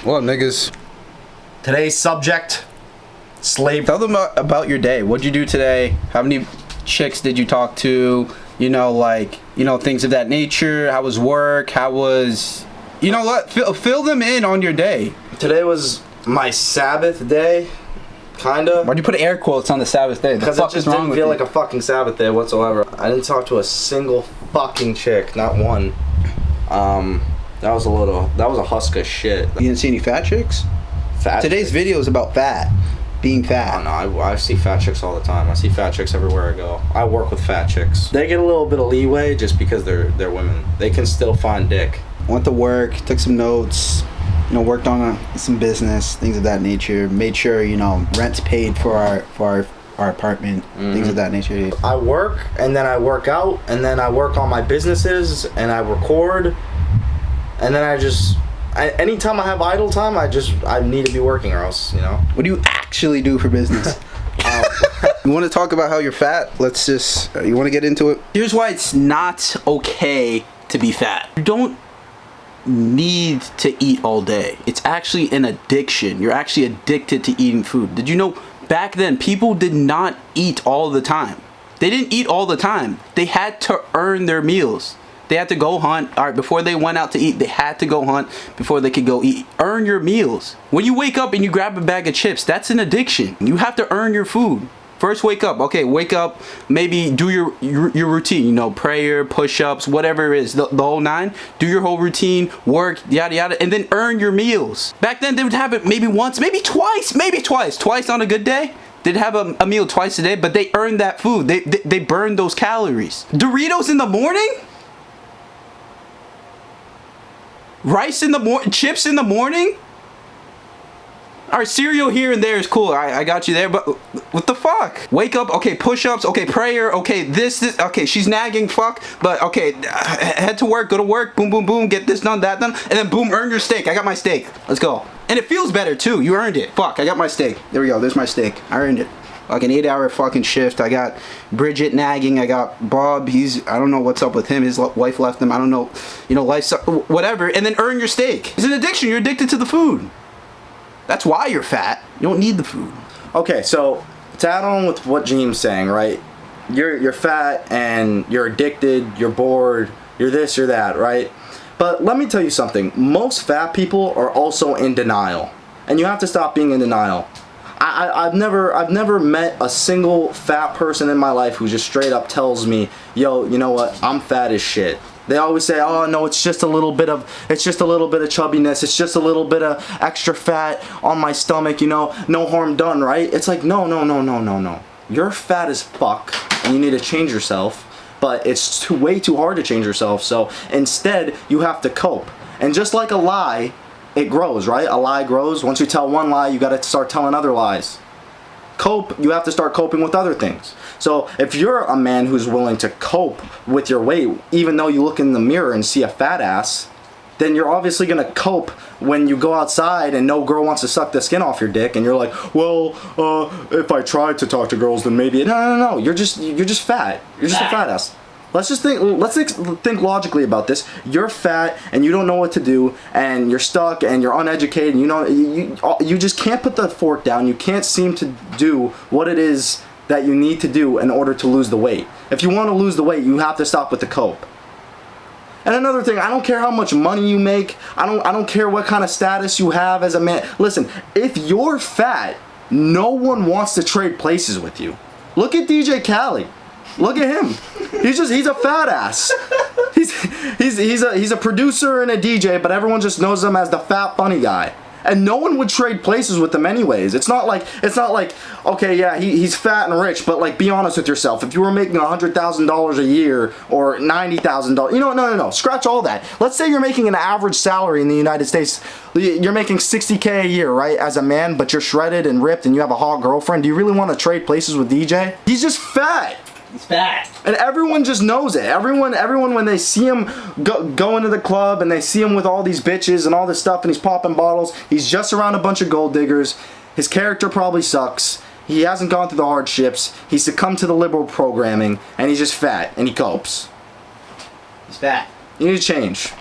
What up, niggas? Today's subject, slave. Tell them about your day. What'd you do today? How many chicks did you talk to? You know, like, you know, things of that nature. How was work? How was... You know what? Fill them in on your day. Today was my Sabbath day, kinda. Why'd you put air quotes on the Sabbath day? Because it just didn't feel like a fucking Sabbath day whatsoever. I didn't talk to a single fucking chick, not one. That was a husk of shit. You didn't see any fat chicks? Today's video is about fat. Being fat. Oh no, I see fat chicks all the time. I see fat chicks everywhere I go. I work with fat chicks. They get a little bit of leeway just because they're women. They can still find dick. Went to work, took some notes, you know, worked on some business, things of that nature. Made sure, you know, rent's paid for our apartment, things of that nature. I work, and then I work out, and then I work on my businesses, and I record, and then anytime I have idle time, I need to be working, or else, you know. What do you actually do for business? You want to talk about how you're fat? Let's just, you want to get into it? Here's why it's not okay to be fat. You don't need to eat all day. It's actually an addiction. You're actually addicted to eating food. Did you know back then people did not eat all the time? They didn't eat all the time. They had to earn their meals. They had to go hunt. All right, before they went out to eat, they had to go hunt before they could go eat. Earn your meals. When you wake up and you grab a bag of chips, that's an addiction. You have to earn your food. First, wake up. Okay, wake up. Maybe do your routine. You know, prayer, push-ups, whatever it is, the whole nine. Do your whole routine, work, yada yada, and then earn your meals. Back then, they would have it maybe once, maybe twice, twice on a good day. They'd have a meal twice a day, but they earned that food. They burned those calories. Doritos in the morning. Rice in the morning, chips in the morning. Our cereal here and there is cool. I got you there, but what the fuck? Wake up, okay, push-ups, okay, prayer, okay, this, okay, she's nagging, fuck, but okay, head to work, go to work, boom, boom, boom, get this done, that done, and then boom, earn your steak. I got my steak. Let's go. And it feels better too. You earned it. Fuck, I got my steak. There we go. There's my steak. I earned it. Like an 8-hour fucking shift. I got Bridget nagging. I got Bob. I don't know what's up with him. His wife left him. I don't know. You know, life, whatever. And then earn your steak. It's an addiction. You're addicted to the food. That's why you're fat. You don't need the food. Okay, so to add on with what James saying, right? You're fat and you're addicted. You're bored. You're this. You're that, right? But let me tell you something. Most fat people are also in denial, and you have to stop being in denial. I've never met a single fat person in my life who just straight up tells me, yo, you know what, I'm fat as shit. They always say, oh no, it's just a little bit of chubbiness, it's just a little bit of extra fat on my stomach, you know, no harm done, right? It's like, no. You're fat as fuck, and you need to change yourself, but it's way too hard to change yourself, so instead, you have to cope. And just like a lie, it grows, right? A lie grows. Once you tell one lie, you gotta start telling other lies. Cope, you have to start coping with other things. So if you're a man who's willing to cope with your weight, even though you look in the mirror and see a fat ass, then you're obviously gonna cope when you go outside and no girl wants to suck the skin off your dick, and you're like, well, if I tried to talk to girls, then maybe. No. You're just fat. You're just a fat ass. Let's think logically about this. You're fat and you don't know what to do, and you're stuck and you're uneducated, and you just can't put the fork down. You can't seem to do what it is that you need to do in order to lose the weight. If you want to lose the weight, you have to stop with the cope. And another thing, I don't care how much money you make. I don't care what kind of status you have as a man. Listen, if you're fat, no one wants to trade places with you. Look at DJ Khaled. Look at him. He's a fat ass. He's a producer and a DJ, but everyone just knows him as the fat funny guy. And no one would trade places with him anyways. It's not like okay, yeah, he's fat and rich, but like, be honest with yourself. If you were making $100,000 a year or $90,000, no, scratch all that. Let's say you're making an average salary in the United States. You're making $60K a year, right, as a man, but you're shredded and ripped and you have a hot girlfriend. Do you really want to trade places with DJ? He's just fat. He's fat. And everyone just knows it. Everyone when they see him go into the club and they see him with all these bitches and all this stuff and he's popping bottles, he's just around a bunch of gold diggers. His character probably sucks. He hasn't gone through the hardships. He succumbed to the liberal programming, and he's just fat and he copes. He's fat. You need to change.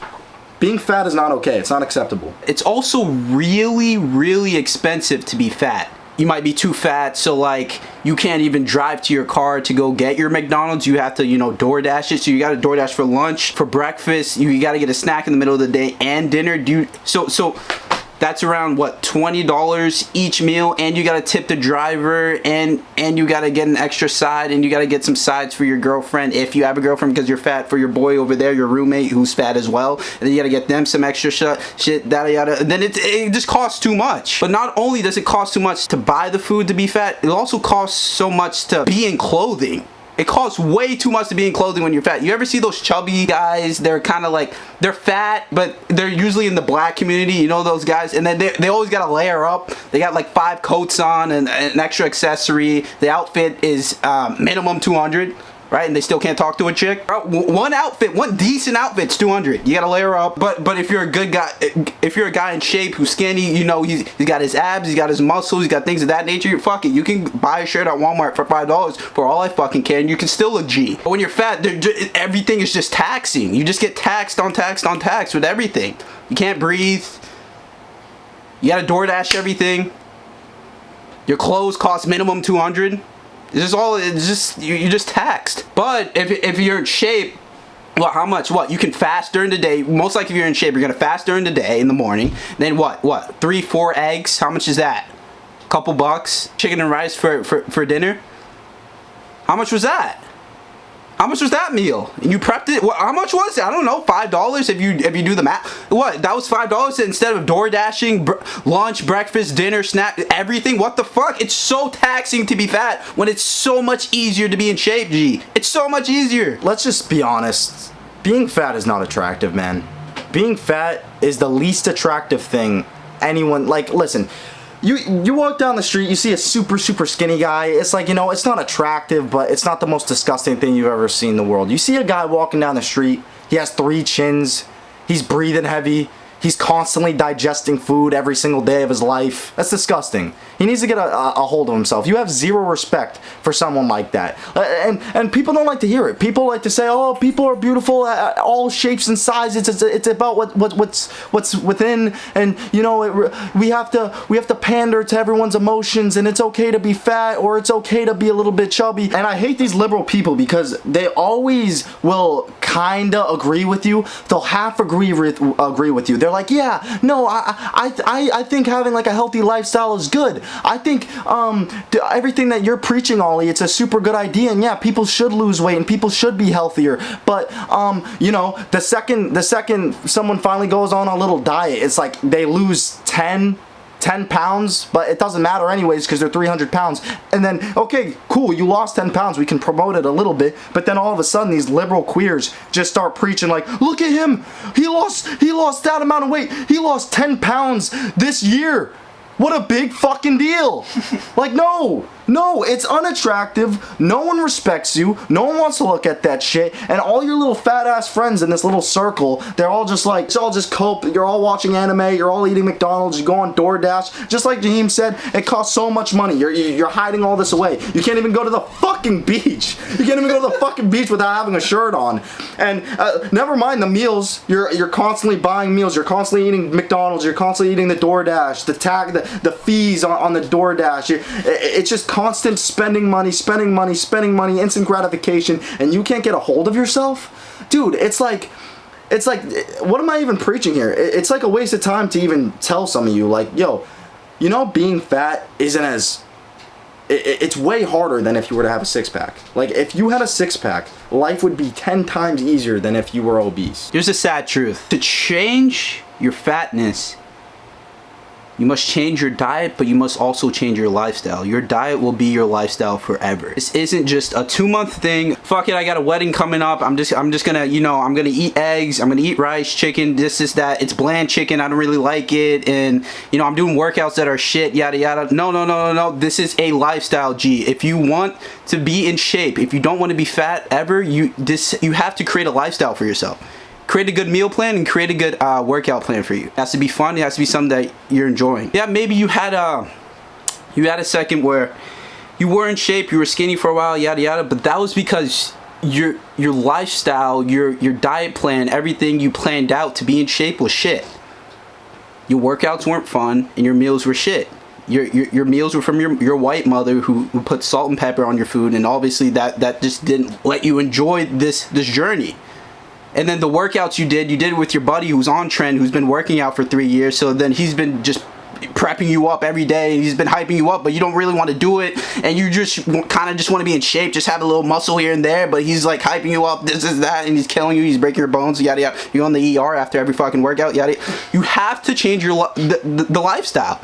Being fat is not okay. It's not acceptable. It's also really, really expensive to be fat. You might be too fat, so like you can't even drive to your car to go get your McDonald's. You have to, you know, DoorDash it. So you got to DoorDash for lunch, for breakfast. You got to get a snack in the middle of the day and dinner. So that's around what, $20 each meal, and you gotta tip the driver, and you gotta get an extra side, and you gotta get some sides for your girlfriend if you have a girlfriend, because you're fat, for your boy over there, your roommate who's fat as well, and then you gotta get them some extra shit, yada yada. And then it just costs too much. But not only does it cost too much to buy the food to be fat, it also costs so much to be in clothing. It costs way too much to be in clothing when you're fat. You ever see those chubby guys? They're kind of like, they're fat, but they're usually in the black community. You know those guys? And then they always got to layer up. They got like 5 coats on and an extra accessory. The outfit is minimum $200. Right, and they still can't talk to a chick. One outfit, one decent outfit's $200. You gotta layer up. But if you're a good guy, if you're a guy in shape who's skinny, you know, he's got his abs, he's got his muscles, he's got things of that nature. Fuck it, you can buy a shirt at Walmart for $5 for all I fucking care, and you can still look G. But when you're fat, everything is just taxing. You just get taxed on taxed on taxed with everything. You can't breathe. You gotta DoorDash everything. Your clothes cost minimum $200. It's just you're just taxed. But if you're in shape, well, how much? What, you can fast during the day. Most likely if you're in shape, you're gonna fast during the day in the morning. Then what 3-4 eggs? How much is that? A couple bucks. Chicken and rice for dinner. How much was that? How much was that meal? And you prepped it. How much was it? I don't know. $5 if you do the math. What? That was $5 instead of door dashing, lunch, breakfast, dinner, snack, everything. What the fuck? It's so taxing to be fat when it's so much easier to be in shape. G. It's so much easier. Let's just be honest. Being fat is not attractive, man. Being fat is the least attractive thing anyone, like, listen. You walk down the street, you see a super skinny guy. It's like, you know, it's not attractive, but it's not the most disgusting thing you've ever seen in the world. You see a guy walking down the street, he has 3 chins, he's breathing heavy, he's constantly digesting food every single day of his life. That's disgusting. He needs to get a hold of himself. You have zero respect for someone like that. And people don't like to hear it. People like to say, oh, people are beautiful at all shapes and sizes. It's about what's within, and you know, we have to pander to everyone's emotions, and it's okay to be fat, or it's okay to be a little bit chubby. And I hate these liberal people because they always will kinda agree with you. They'll half agree with you. They're like, yeah, no, I think having like a healthy lifestyle is good. I think everything that you're preaching, Ollie, it's a super good idea, and yeah, people should lose weight and people should be healthier. But you know, the second someone finally goes on a little diet, it's like they lose 10 pounds, but it doesn't matter anyways because they're 300 pounds. And then, okay, cool, you lost 10 pounds, we can promote it a little bit, but then all of a sudden these liberal queers just start preaching like, look at him, he lost that amount of weight, he lost 10 pounds this year. What a big fucking deal. Like, no, it's unattractive. No one respects you. No one wants to look at that shit. And all your little fat ass friends in this little circle, they're all just like, it's all just cope. You're all watching anime. You're all eating McDonald's. You go on DoorDash. Just like Jaheim said, it costs so much money. You're hiding all this away. You can't even go to the fucking beach. You can't even go to the fucking beach without having a shirt on. And never mind the meals. You're constantly buying meals. You're constantly eating McDonald's. You're constantly eating the DoorDash, the fees on the DoorDash. It's just constant spending money, instant gratification, and you can't get a hold of yourself? Dude, it's like, what am I even preaching here? It's like a waste of time to even tell some of you, like, yo, you know, being fat isn't as, it's way harder than if you were to have a 6-pack. Like, if you had a 6-pack, life would be 10 times easier than if you were obese. Here's the sad truth. To change your fatness, you must change your diet, but you must also change your lifestyle. Your diet will be your lifestyle forever. This isn't just a 2-month thing. Fuck it, I got a wedding coming up. I'm just gonna, you know, I'm gonna eat eggs. I'm gonna eat rice, chicken, this, that. It's bland chicken. I don't really like it. And, you know, I'm doing workouts that are shit, yada, yada. No. This is a lifestyle, G. If you want to be in shape, if you don't want to be fat ever, you have to create a lifestyle for yourself. Create a good meal plan and create a good workout plan for you. It has to be fun. It has to be something that you're enjoying. Yeah, maybe you had a second where you were in shape, you were skinny for a while, yada yada, but that was because your lifestyle, your diet plan, everything you planned out to be in shape was shit. Your workouts weren't fun, and your meals were shit. Your meals were from your white mother who put salt and pepper on your food, and obviously that just didn't let you enjoy this journey. And then the workouts you did it with your buddy who's on trend, who's been working out for 3 years. So then he's been just prepping you up every day, and he's been hyping you up, but you don't really want to do it, and you just kind of just want to be in shape, just have a little muscle here and there, but he's like hyping you up, this is that, and he's killing you, he's breaking your bones, yada yada. You're on the ER after every fucking workout, yada. You have to change the lifestyle.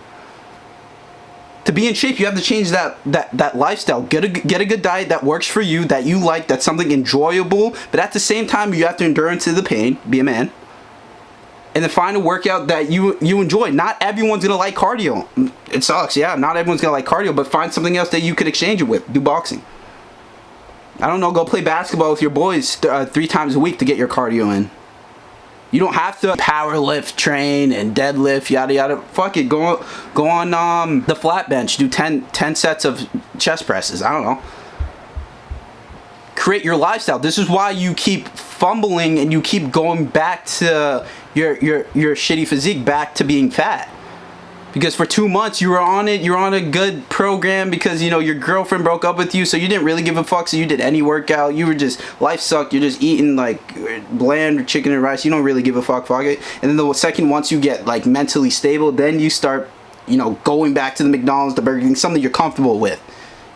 To be in shape, you have to change that lifestyle. Get a good diet that works for you, that you like, that's something enjoyable, but at the same time, you have to endure into the pain, be a man. And then find a workout that you enjoy. Not everyone's gonna like cardio. It sucks, yeah. Not everyone's gonna like cardio, but find something else that you could exchange it with. Do boxing. I don't know, go play basketball with your boys 3 times a week to get your cardio in. You don't have to power lift, train, and deadlift, yada yada. Fuck it, go on the flat bench. Do 10 sets of chest presses. I don't know. Create your lifestyle. This is why you keep fumbling and you keep going back to your shitty physique, back to being fat. Because for 2 months you were on it, you're on a good program because you know your girlfriend broke up with you, so you didn't really give a fuck, so you did any workout. You were just, life sucked, you're just eating like bland chicken and rice, you don't really give a fuck it. And then the second, once you get like mentally stable, then you start, you know, going back to the McDonald's, the Burger King, something you're comfortable with.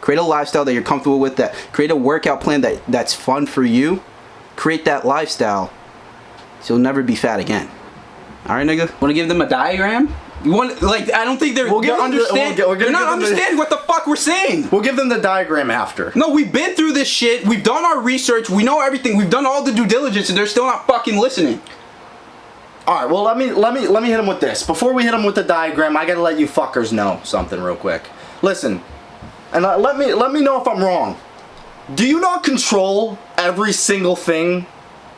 Create a lifestyle that you're comfortable with, that create a workout plan that's fun for you. Create that lifestyle so you'll never be fat again. Alright, nigga? Wanna give them a diagram? You want, like, I don't think they're not understanding what the fuck we're saying. We'll give them the diagram after. No, we've been through this shit. We've done our research. We know everything. We've done all the due diligence, and they're still not fucking listening. All right. Well, let me hit them with this. Before we hit them with the diagram, I gotta let you fuckers know something real quick. Listen, and let me know if I'm wrong. Do you not control every single thing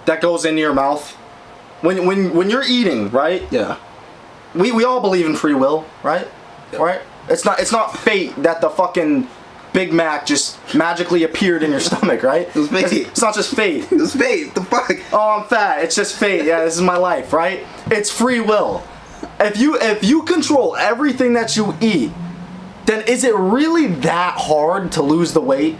that goes into your mouth? When you're eating, right? Yeah. We all believe in free will, right? Yeah. Right? It's not fate that the fucking Big Mac just magically appeared in your stomach, right? It was fate. It's not just fate. It was fate. The fuck? Oh, I'm fat. It's just fate. Yeah, this is my life, right? It's free will. If you control everything that you eat, then is it really that hard to lose the weight?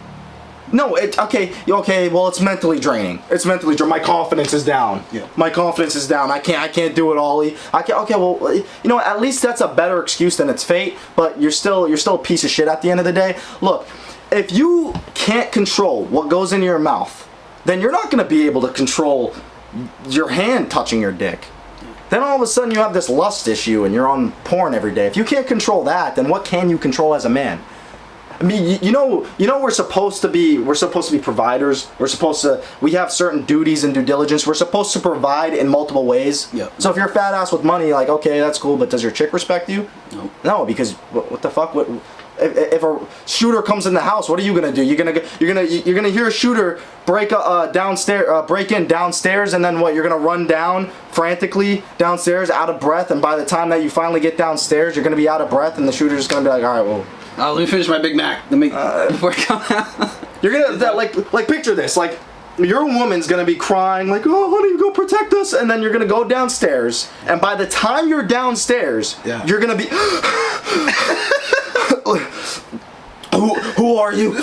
No, okay, well, it's mentally draining. It's mentally draining. My confidence is down. Yeah. My confidence is down. I can't do it, Ollie. Okay, well, you know, at least that's a better excuse than it's fate, but you're still a piece of shit at the end of the day. Look, if you can't control what goes into your mouth, then you're not going to be able to control your hand touching your dick. Then all of a sudden you have this lust issue and you're on porn every day. If you can't control that, then what can you control as a man? I mean, you know, we're supposed to be providers. We have certain duties and due diligence. We're supposed to provide in multiple ways. Yeah. So if you're a fat ass with money, like, okay, that's cool, but does your chick respect you? No. No, because what the fuck? If a shooter comes in the house, what are you gonna do? You're gonna hear a shooter break in downstairs, and then what? You're gonna run down frantically downstairs, out of breath, and by the time that you finally get downstairs, you're gonna be out of breath, and the shooter's gonna be like, all right, well. Let me finish my Big Mac. Before I come out. You're gonna like picture this, like your woman's gonna be crying like, oh honey, go protect us, and then you're gonna go downstairs, and by the time you're downstairs, yeah. You're gonna be who are you?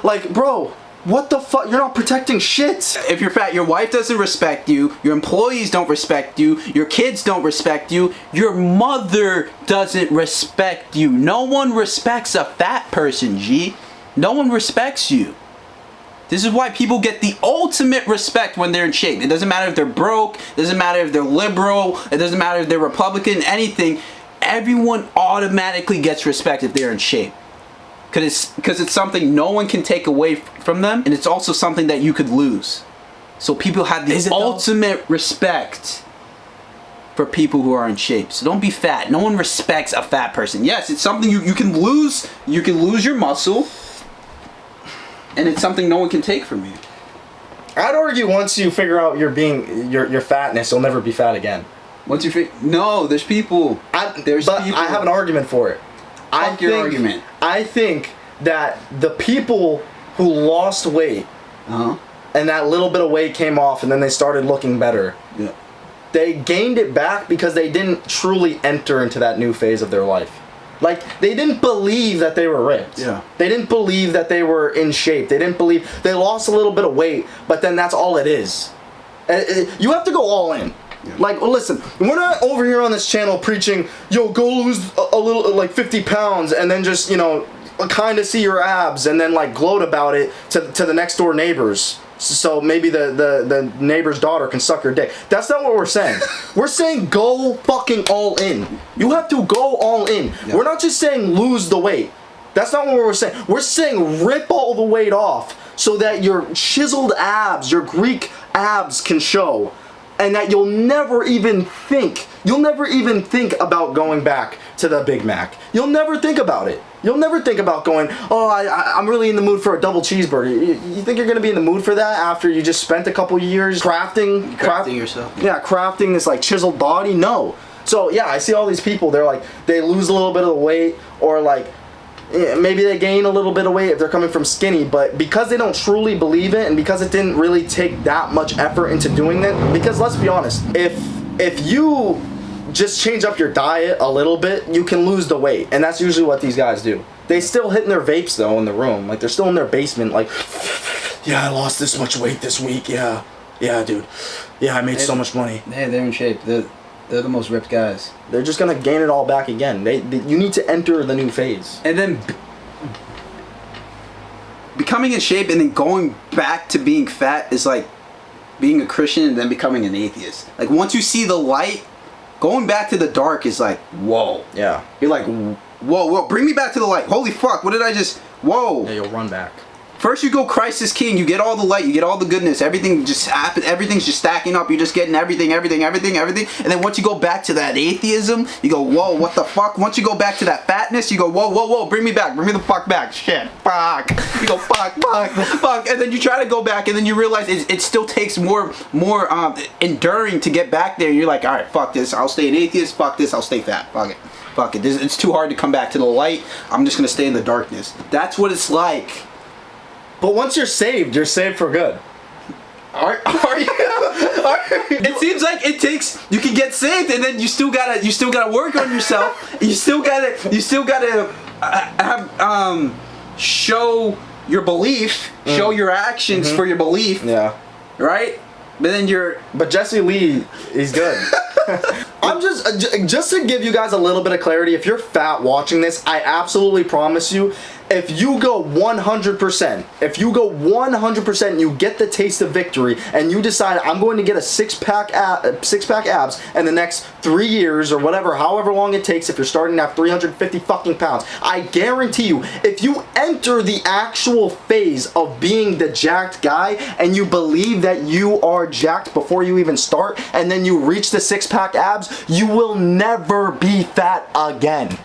Like, bro, what the fuck? You're not protecting shit. If you're fat, your wife doesn't respect you, your employees don't respect you, your kids don't respect you, your mother doesn't respect you. No one respects a fat person, G. No one respects you. This is why people get the ultimate respect when they're in shape. It doesn't matter if they're broke, it doesn't matter if they're liberal, it doesn't matter if they're Republican, anything. Everyone automatically gets respect if they're in shape. Because it's something no one can take away from them, and it's also something that you could lose. So people have the ultimate respect for people who are in shape. So don't be fat. No one respects a fat person. Yes, it's something you can lose. You can lose your muscle, and it's something no one can take from you. I'd argue once you figure out your fatness, you'll never be fat again. Once you no, there's people. But I have an argument for it. Your argument. I think that the people who lost weight and that little bit of weight came off, and then they started looking better. Yeah. They gained it back because they didn't truly enter into that new phase of their life. Like, they didn't believe that they were ripped. Yeah. They didn't believe that they were in shape. They didn't believe... They lost a little bit of weight, but then that's all it is. You have to go all in. Yeah. Like, listen, we're not over here on this channel preaching, yo, go lose a little, like 50 pounds, and then just, you know, kind of see your abs, and then, like, gloat about it to the next door neighbors. So maybe the neighbor's daughter can suck your dick. That's not what we're saying. We're saying go fucking all in. You have to go all in. Yeah. We're not just saying lose the weight. That's not what we're saying. We're saying rip all the weight off so that your chiseled abs, your Greek abs can show. And that you'll never even think about going back to the Big Mac. You'll never think about it. You'll never think about going, oh, I'm really in the mood for a double cheeseburger. You think you're going to be in the mood for that after you just spent a couple years crafting yourself? Yeah, crafting this like chiseled body? No. So yeah, I see all these people, they're like, they lose a little bit of the weight, or like, maybe they gain a little bit of weight if they're coming from skinny, but because they don't truly believe it, and because it didn't really take that much effort into doing it, because let's be honest, if you just change up your diet a little bit, you can lose the weight, and that's usually what these guys do. They still hitting their vapes though in the room, like they're still in their basement, like, yeah, I lost this much weight this week, yeah, dude, yeah, I made so much money. Hey, they're in shape. They're the most ripped guys. They're just gonna gain it all back again. You need to enter the new phase. And then becoming in shape and then going back to being fat is like being a Christian and then becoming an atheist. Like, once you see the light, going back to the dark is like, whoa. Yeah. You're like, whoa, bring me back to the light. Holy fuck, what did I just... Whoa. Yeah, you'll run back. First you go Christ is King, you get all the light, you get all the goodness, everything just happens, everything's just stacking up, you're just getting everything, and then once you go back to that atheism, you go, whoa, what the fuck? Once you go back to that fatness, you go, whoa, bring me the fuck back, shit, fuck, you go, fuck, and then you try to go back, and then you realize it still takes more enduring to get back there, you're like, alright, fuck this, I'll stay an atheist, fuck this, I'll stay fat, fuck it, it's too hard to come back to the light, I'm just gonna stay in the darkness. That's what it's like. But once you're saved for good. Are you? It seems like it takes. You can get saved, and then you still gotta work on yourself. You still gotta have show your belief, show your actions for your belief. Yeah. Right. But then But Jesse Lee, he's good. I'm just to give you guys a little bit of clarity. If you're fat watching this, I absolutely promise you, if you go 100%, and you get the taste of victory, and you decide I'm going to get a six-pack abs in the next 3 years or whatever, however long it takes, if you're starting at 350 fucking pounds, I guarantee you, if you enter the actual phase of being the jacked guy, and you believe that you are jacked before you even start, and then you reach the six-pack abs, you will never be fat again.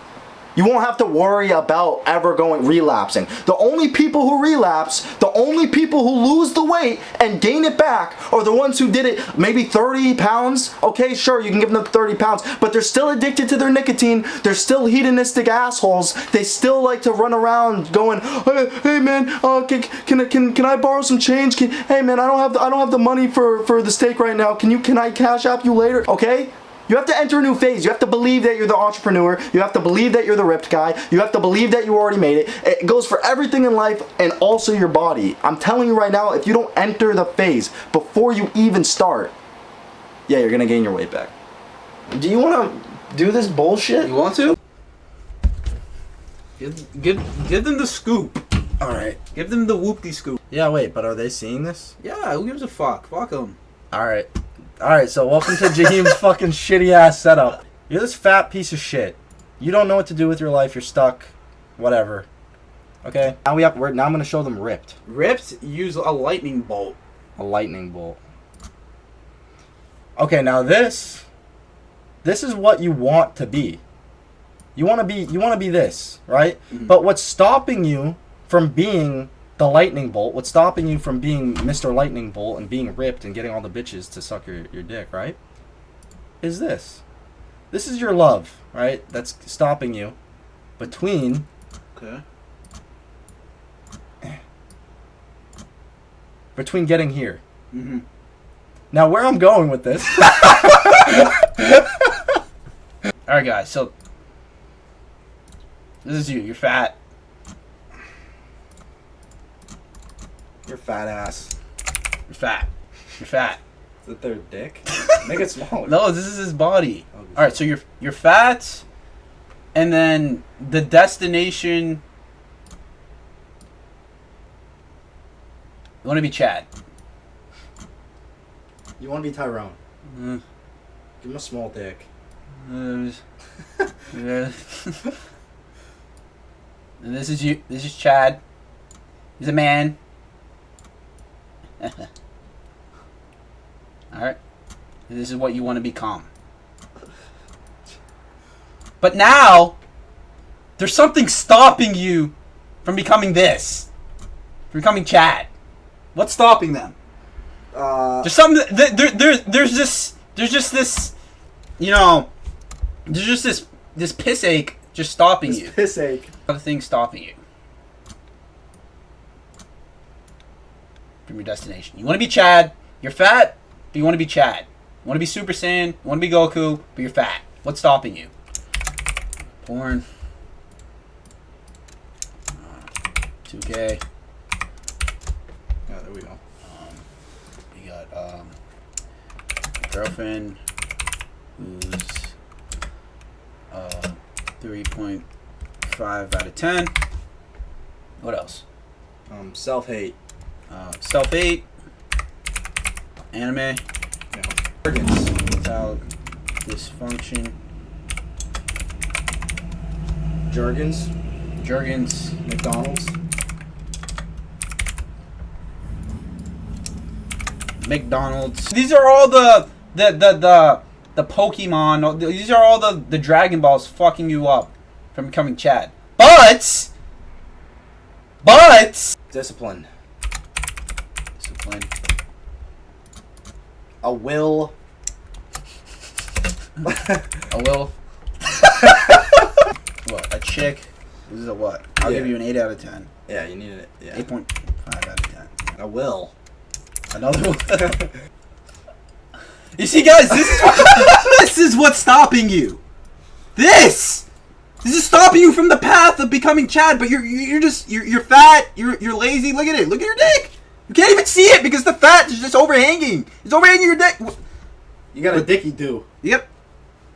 You won't have to worry about ever relapsing. The only people who relapse, the only people who lose the weight and gain it back are the ones who did it maybe 30 pounds. Okay, sure, you can give them 30 pounds, but they're still addicted to their nicotine. They're still hedonistic assholes. They still like to run around going, hey man, can I borrow some change? Hey man, I don't have the money for the steak right now. Can I cash app you later? Okay? You have to enter a new phase. You have to believe that you're the entrepreneur. You have to believe that you're the ripped guy. You have to believe that you already made it. It goes for everything in life and also your body. I'm telling you right now, if you don't enter the phase before you even start, yeah, you're going to gain your weight back. Do you want to do this bullshit? You want to? Give them the scoop. All right. Give them the whoopty scoop. Yeah, wait, but are they seeing this? Yeah, who gives a fuck? Fuck them. All right. Alright, so welcome to Jaheim's fucking shitty ass setup. You're this fat piece of shit. You don't know what to do with your life, you're stuck. Whatever. Okay? Now I'm gonna show them ripped. Ripped? Use a lightning bolt. A lightning bolt. Okay, now this is what you want to be. You wanna be this, right? Mm-hmm. But what's stopping you from being the lightning bolt, what's stopping you from being Mr. Lightning Bolt and being ripped and getting all the bitches to suck your dick, right? Is this. This is your love, right? That's stopping you between... Okay. between getting here. Mm-hmm. Now, where I'm going with this... Alright, guys, so... This is you. You're fat. You're fat ass. You're fat. You're fat. Is that their dick? Make it smaller. No, this is his body. Oh, this- Alright, so you're fat, and then the destination... You want to be Chad. You want to be Tyrone. Mm. Give him a small dick. And this is you. This is Chad. He's a man. Alright. This is what you want to become. But now, there's something stopping you from becoming this. From becoming Chad. What's stopping them? There's something. There's just this. You know. There's just this piss ache just stopping you. Piss ache. Other things stopping you from your destination. You want to be Chad. You're fat, but you want to be Chad. You want to be Super Saiyan. You want to be Goku, but you're fat. What's stopping you? Porn. 2K. Yeah, there we go. You got a girlfriend who's 3.5 out of 10. What else? Self-hate. Self-hate. Anime. Yeah. Organs. Without dysfunction. Jergens. Jergens. McDonald's. McDonald's. These are all the Pokemon. These are all the Dragon Balls fucking you up from becoming Chad. But Discipline. discipline. A will. A will. What? A chick. This is a what? I'll give you an 8 out of 10. Yeah, you needed it. Yeah. 8.5 out of 10. A will. Another one. You see, guys, this is what's stopping you. This is stopping you from the path of becoming Chad. But you're fat. You're lazy. Look at it. Look at your dick. You can't even see it because the fat is just overhanging. It's overhanging your dick. You got a dicky do. Yep.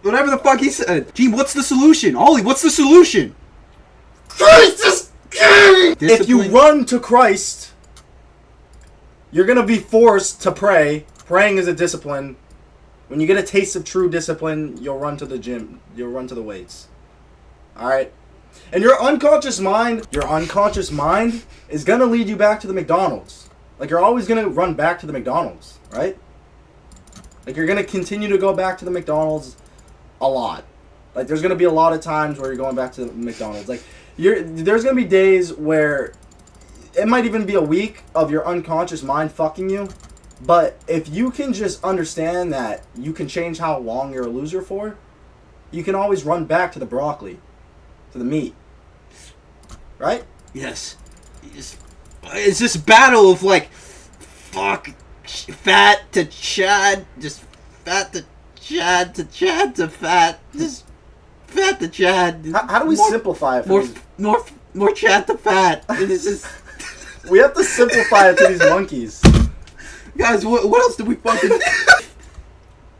Whatever the fuck he said. Gene, what's the solution? Ollie, what's the solution? Christ is king! If you Discipline. run to Christ, you're going to be forced to pray. Praying is a discipline. When you get a taste of true discipline, you'll run to the gym. You'll run to the weights. Alright? And your unconscious mind is going to lead you back to the McDonald's. Like, you're always going to run back to the McDonald's, right? Like, you're going to continue to go back to the McDonald's a lot. Like, there's going to be a lot of times where you're going back to the McDonald's. Like, there's going to be days where it might even be a week of your unconscious mind fucking you. But if you can just understand that you can change how long you're a loser for, you can always run back to the broccoli, to the meat. Right? Yes. It's this battle of like, fuck, fat to Chad, just fat to Chad to Chad to fat, just fat to Chad. How do we simplify it for more Chad to fat? It's just, we have to simplify it to these monkeys. guys, what else do we fucking...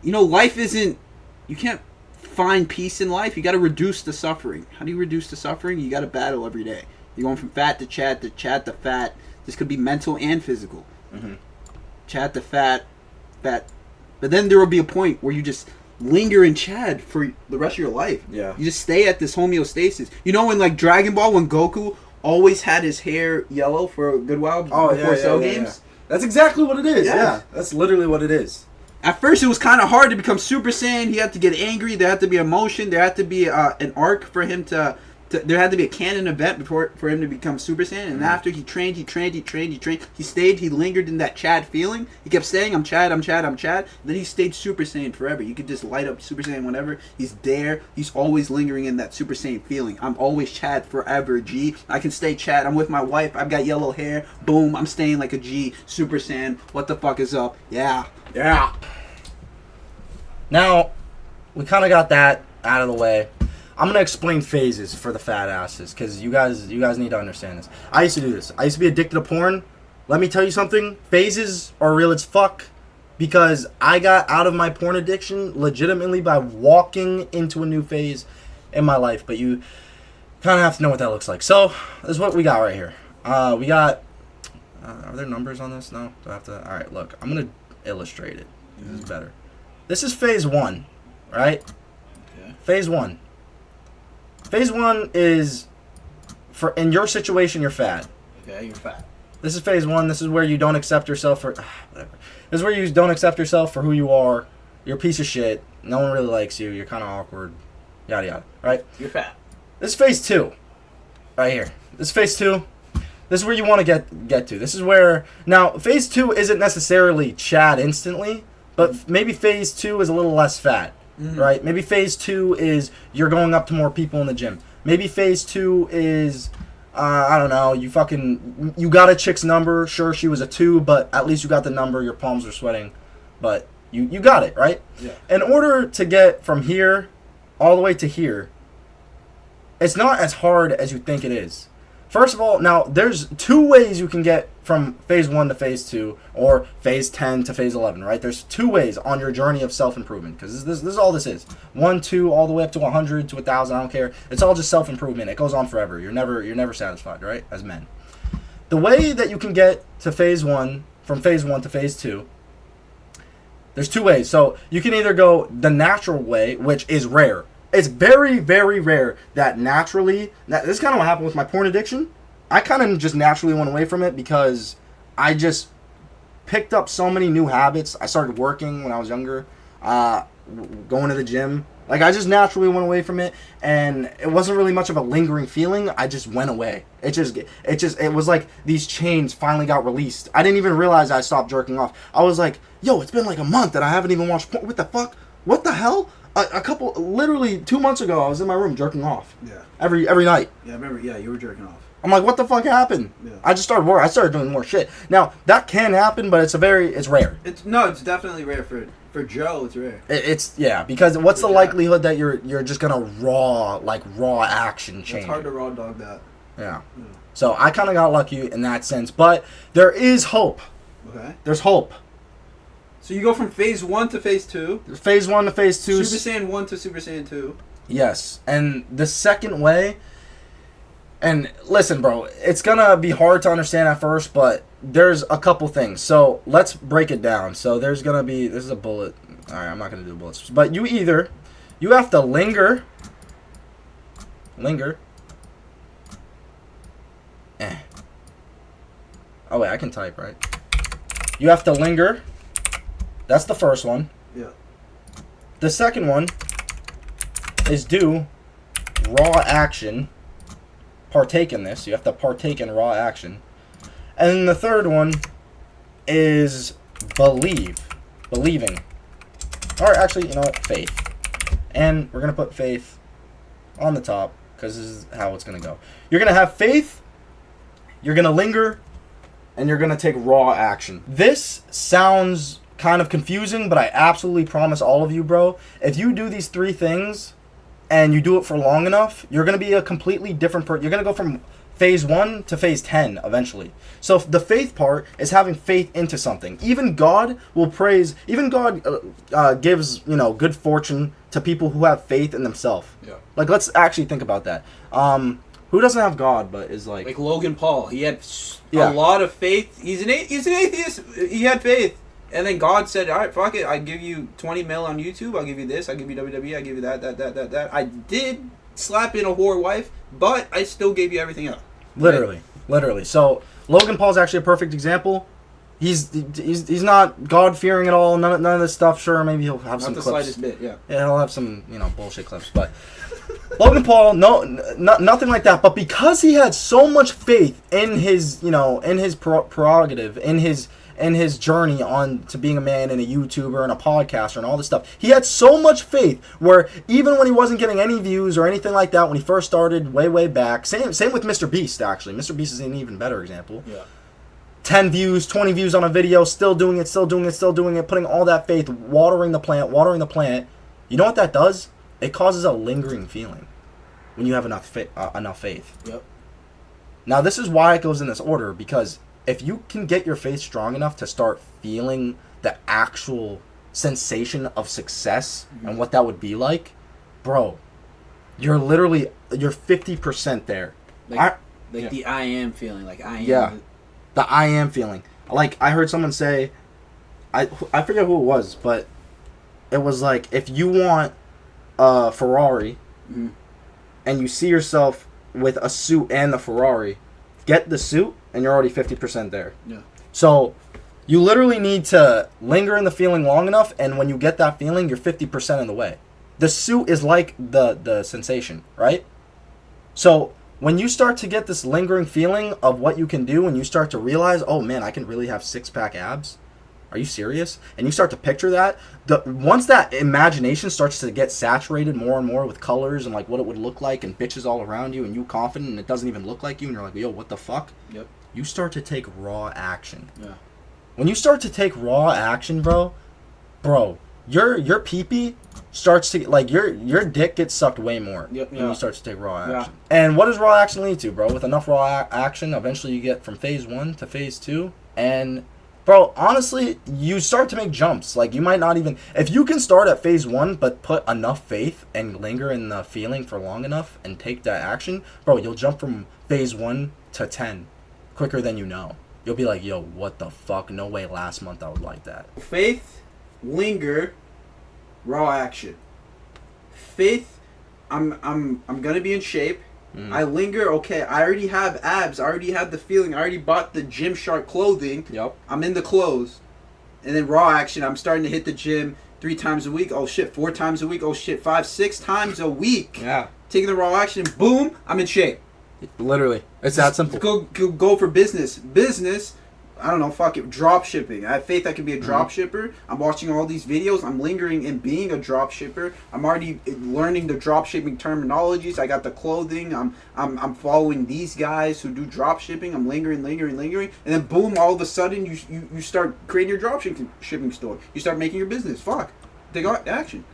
You know, life isn't... You can't find peace in life. You gotta reduce the suffering. How do you reduce the suffering? You gotta battle every day. You're going from fat to Chad to fat. This could be mental and physical. Mm-hmm. Chad to fat. But then there will be a point where you just linger in Chad for the rest of your life. Yeah. You just stay at this homeostasis. You know, in like Dragon Ball, when Goku always had his hair yellow for a good while before Cell Games? Yeah. That's exactly what it is. Yeah. Yeah. That's literally what it is. At first, it was kind of hard to become Super Saiyan. He had to get angry. There had to be emotion. There had to be an arc for him to there had to be a canon event before for him to become Super Saiyan. And after he trained, he stayed, he lingered in that Chad feeling. He kept saying, I'm Chad. And then he stayed Super Saiyan forever. You could just light up Super Saiyan whenever. He's there. He's always lingering in that Super Saiyan feeling. I'm always Chad forever, G. I can stay Chad. I'm with my wife. I've got yellow hair. Boom. I'm staying like a G. Super Saiyan. What the fuck is up? Yeah. Now, we kind of got that out of the way. I'm gonna explain phases for the fat asses, because you guys need to understand this. I used to do this. I used to be addicted to porn. Let me tell you something. Phases are real as fuck, because I got out of my porn addiction legitimately by walking into a new phase in my life. But you kind of have to know what that looks like. So this is what we got right here. We got. Are there numbers on this? No. Do I have to? All right. Look, I'm gonna illustrate it. This is better. This is phase 1, right? Okay. Phase 1. Phase 1 is, for in your situation, you're fat. Okay, you're fat. This is phase 1. This is where you don't accept yourself for whatever. This is where you don't accept yourself for who you are. You're a piece of shit. No one really likes you. You're kind of awkward. Yada yada. Right? You're fat. This is phase 2. Right here. This is phase 2. This is where you want to get to. This is where now phase 2 isn't necessarily Chad instantly, but maybe phase 2 is a little less fat. Mm-hmm. Right? Maybe phase 2 is you're going up to more people in the gym. Maybe phase 2 is, I don't know, you got a chick's number. Sure, she was a 2, but at least you got the number. Your palms are sweating. But you got it, right? Yeah. In order to get from here all the way to here, it's not as hard as you think it is. First of all, now, there's 2 ways you can get from phase 1 to phase 2, or phase 10 to phase 11, right? There's 2 ways on your journey of self-improvement, because this is all this is. 1, 2, all the way up to 100, to 1,000, I don't care. It's all just self-improvement. It goes on forever. You're never satisfied, right, as men. The way that you can get to phase 1, from phase 1 to phase 2, there's 2 ways. So you can either go the natural way, which is rare. It's very, very rare that naturally... This is kind of what happened with my porn addiction. I kind of just naturally went away from it because I just picked up so many new habits. I started working when I was younger, going to the gym. Like, I just naturally went away from it, and it wasn't really much of a lingering feeling. I just went away. It was like these chains finally got released. I didn't even realize I stopped jerking off. I was like, yo, it's been like a month that I haven't even watched porn. What the fuck? What the hell? Literally 2 months ago, I was in my room jerking off. Yeah. Every night. Yeah, I remember. Yeah, you were jerking off. I'm like, what the fuck happened? Yeah. I started doing more shit. Now, that can happen, but it's rare. It's definitely rare for Joe. It's rare. Because what's the likelihood that you're just gonna raw action change? It's hard to raw dog that. Yeah. So I kind of got lucky in that sense, but there is hope. Okay. There's hope. So you go from phase 1 to phase 2. Phase 1 to phase 2. Super Saiyan 1 to Super Saiyan 2. Yes, and the second way. And listen, bro, it's gonna be hard to understand at first, but there's a couple things. So let's break it down. So there's gonna be, this is a bullet. All right, I'm not gonna do bullets, but you have to linger. Oh wait, I can type, right? You have to linger. That's the first one. Yeah. The second one is do raw action. Partake in this. You have to partake in raw action. And then the third one is believing. Or actually, you know what? Faith. And we're going to put faith on the top because this is how it's going to go. You're going to have faith, you're going to linger, and you're going to take raw action. This sounds kind of confusing, but I absolutely promise all of you, bro, if you do these 3 things and you do it for long enough, you're going to be a completely different person. You're going to go from phase 1 to phase 10 eventually. So the faith part is having faith into something. Even God will praise, even God gives, good fortune to people who have faith in themselves. Yeah. Like, let's actually think about that. Who doesn't have God but is like Logan Paul. He had a lot of faith. He's an atheist. He had faith. And then God said, all right, fuck it. I give you 20 mil on YouTube. I'll give you this. I'll give you WWE. I'll give you that. I did slap in a whore wife, but I still gave you everything else. Literally. So Logan Paul's actually a perfect example. He's not God-fearing at all. None of this stuff. Sure, maybe he'll have some clips. Not the slightest bit, yeah. Yeah, he'll have some, bullshit clips. But Logan Paul, nothing like that. But because he had so much faith in his, in his prerogative, in his journey on to being a man and a YouTuber and a podcaster and all this stuff, he had so much faith where even when he wasn't getting any views or anything like that when he first started way back, same with Mr. Beast actually. Mr. Beast is an even better example. Yeah. 10 views, 20 views on a video, still doing it, putting all that faith, watering the plant. You know what that does? It causes a lingering feeling when you have enough faith. Yep. Now, this is why it goes in this order, because if you can get your faith strong enough to start feeling the actual sensation of success and what that would be like, bro, you're 50% there. Like the I am feeling, like I am. Yeah. The I am feeling. Like, I heard someone say, I forget who it was, but it was like, if you want a Ferrari and you see yourself with a suit and the Ferrari, get the suit and you're already 50% there. Yeah. So you literally need to linger in the feeling long enough, and when you get that feeling, you're 50% in the way. The suit is like the sensation, right? So when you start to get this lingering feeling of what you can do, and you start to realize, oh man, I can really have six-pack abs. Are you serious? And you start to picture that. Once that imagination starts to get saturated more and more with colors and like what it would look like and bitches all around you and you confident and it doesn't even look like you and you're like, yo, what the fuck? Yep. You start to take raw action. Yeah. When you start to take raw action, bro, your pee-pee starts to, like, your dick gets sucked way more when you start to take raw action. Yeah. And what does raw action lead to, bro? With enough raw action, eventually you get from phase 1 to phase 2, and bro, honestly, you start to make jumps. Like, you might not even, if you can start at phase 1 but put enough faith and linger in the feeling for long enough and take that action, bro, you'll jump from phase 1 to 10 quicker than you know. You'll be like, yo, what the fuck? No way last month I would like that. Faith, linger, raw action. Faith, I'm gonna be in shape. I linger, okay, I already have abs, I already have the feeling, I already bought the Gymshark clothing. Yep. I'm in the clothes. And then raw action, I'm starting to hit the gym 3 times a week. Oh shit, 4 times a week. Oh shit, 5, 6 times a week. Yeah. Taking the raw action, boom, I'm in shape. Literally. It's that simple. Go for business. Business, I don't know, fuck it, drop shipping. I have faith I can be a drop shipper. I'm watching all these videos. I'm lingering in being a drop shipper. I'm already learning the drop shipping terminologies. I got the clothing. I'm following these guys who do drop shipping. I'm lingering. And then boom, all of a sudden you start creating your drop shipping store. You start making your business. Fuck. Take action.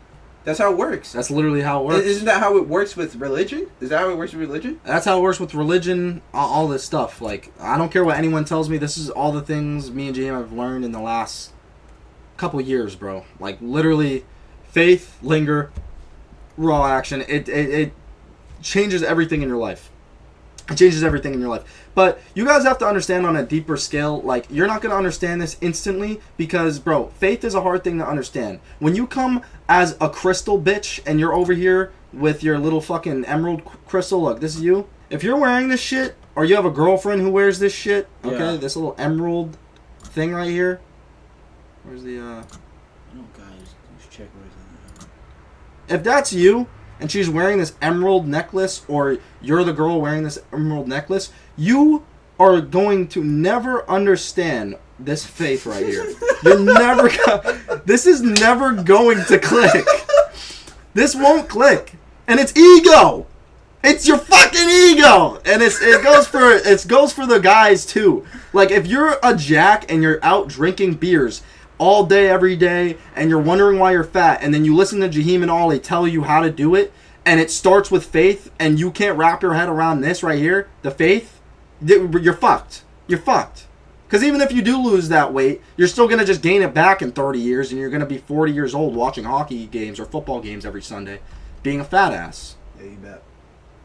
That's how it works. That's literally how it works. Isn't that how it works with religion? Is that how it works with religion? That's how it works with religion, all this stuff. Like, I don't care what anyone tells me. This is all the things me and JM have learned in the last couple years, bro. Like, literally, faith, linger, raw action. It changes everything in your life. It changes everything in your life. But you guys have to understand on a deeper scale, like, you're not going to understand this instantly because, bro, faith is a hard thing to understand. When you come as a crystal bitch and you're over here with your little fucking emerald crystal, look, this is you. If you're wearing this shit, or you have a girlfriend who wears this shit, okay, this little emerald thing right here. Where's the, Oh, guys, let's check where's If that's you, and she's wearing this emerald necklace, or you're the girl wearing this emerald necklace, you are going to never understand this faith right here. You're never this is never going to click. This won't click. And it's ego. It's your fucking ego. And it goes for the guys too. Like, if you're a jack and you're out drinking beers all day, every day, and you're wondering why you're fat, and then you listen to Jaheim and Ollie tell you how to do it, and it starts with faith, and you can't wrap your head around this right here, the faith, you're fucked. You're fucked. Because even if you do lose that weight, you're still going to just gain it back in 30 years, and you're going to be 40 years old watching hockey games or football games every Sunday, being a fat ass. Yeah, you bet.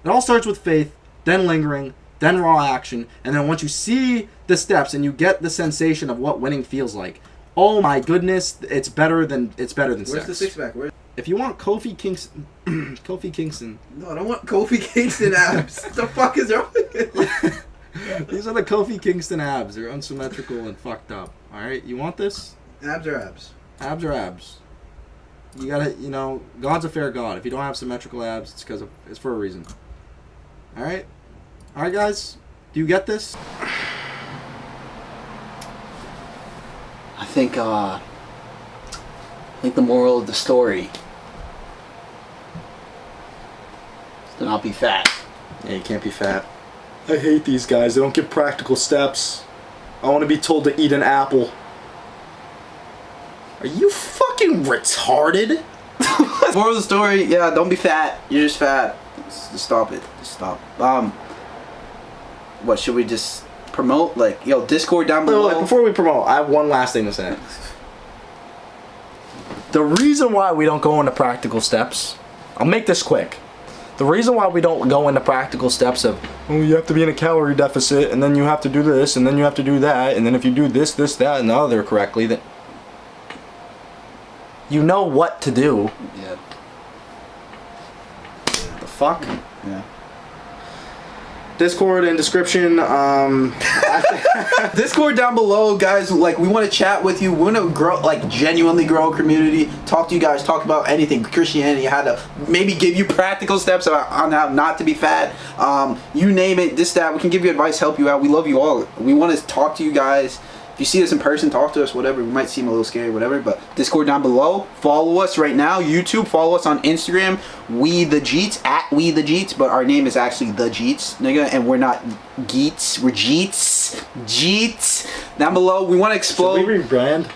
It all starts with faith, then lingering, then raw action, and then once you see the steps and you get the sensation of what winning feels like, oh my goodness, it's better than sex. Where's the six pack? If you want Kofi Kingston, No, I don't want Kofi Kingston abs. What the fuck is wrong with you? These are the Kofi Kingston abs. They're unsymmetrical and fucked up. All right, you want this? Abs are abs. Abs are abs. You gotta, you know, God's a fair God. If you don't have symmetrical abs, it's for a reason. All right, guys, do you get this? I think the moral of the story is to not be fat. Yeah, you can't be fat. I hate these guys. They don't give practical steps. I want to be told to eat an apple. Are you fucking retarded? Moral of the story, yeah, don't be fat. You're just fat. Just stop it. Just stop. What should we just promote? Like, yo, Discord down below. Look, before we promote, I have one last thing to say. The reason why we don't go into practical steps, I'll make this quick. The reason why we don't go into practical steps of, oh, you have to be in a calorie deficit, and then you have to do this, and then you have to do that, and then if you do this, that, and the other correctly, then you know what to do. Yeah. The fuck? Yeah. Discord in description. Discord down below, guys. Like, we want to chat with you. We want to grow, like, genuinely grow a community. Talk to you guys. Talk about anything Christianity. How to maybe give you practical steps on how not to be fat. You name it. This, that. We can give you advice, help you out. We love you all. We want to talk to you guys. If you see us in person, talk to us, whatever. We might seem a little scary, whatever, but Discord down below. Follow us right now. YouTube, follow us on Instagram. We the Jeets, at We the Jeets, but our name is actually The Jeets, nigga, and we're not Geets. We're Jeets. Jeets. Down below, we want to explode. Should we rebrand?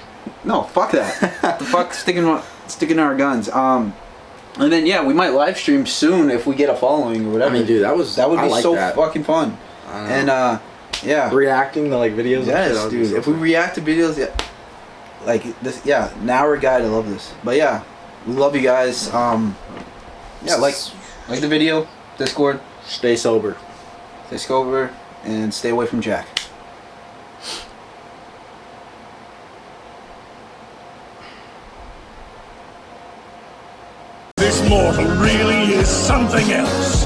No, fuck that. The fuck, sticking to our guns. And then, yeah, we might live stream soon if we get a following or whatever. I mean, dude, that would be like so that. fucking fun. And, yeah. Reacting to like videos. Yes, and shit, dude. If we react to videos, yeah, like this, yeah. Now we're guy to love this. But yeah, we love you guys. Yeah, like the video, Discord. Stay sober. Stay sober and stay away from Jack. This mortal really is something else.